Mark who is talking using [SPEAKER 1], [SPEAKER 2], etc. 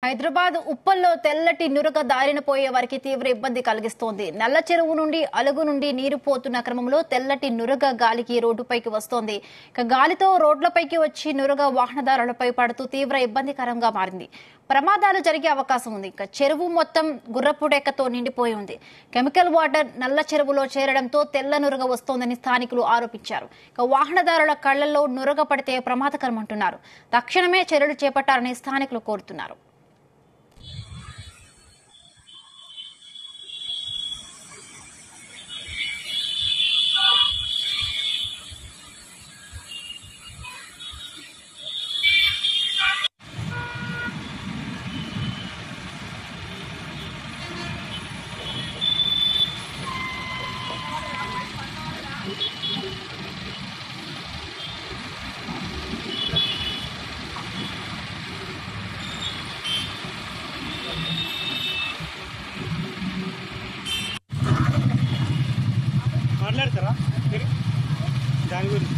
[SPEAKER 1] హైదరాబాద్ ఉప్పల్లో తెల్లటి నురగ దారిన పోయే వారికి తీవ్ర ఇబ్బంది కలిగిస్తోంది. నల్ల చెరువు నుండి అలుగు నుండి నీరు పోతున్న క్రమంలో తెల్లటి నురగ గాలికి రోడ్డుపైకి వస్తోంది. గాలితో రోడ్లపైకి వచ్చి నురగ వాహనదారులపై పడుతూ తీవ్ర ఇబ్బందికరంగా మారింది. ప్రమాదాలు జరిగే అవకాశం ఉంది. చెరువు మొత్తం గుర్రపుడెక్కతో నిండిపోయి ఉంది. కెమికల్ వాటర్ నల్ల చెరువులో చేరడంతో తెల్ల నురగ వస్తోందని స్థానికులు ఆరోపించారు. వాహనదారుల కళ్లలో నురగ పడితే ప్రమాదకరం అంటున్నారు. తక్షణమే చర్యలు చేపట్టాలని స్థానికులు కోరుతున్నారు.
[SPEAKER 2] మాట్లాడతారా దాని గురించి?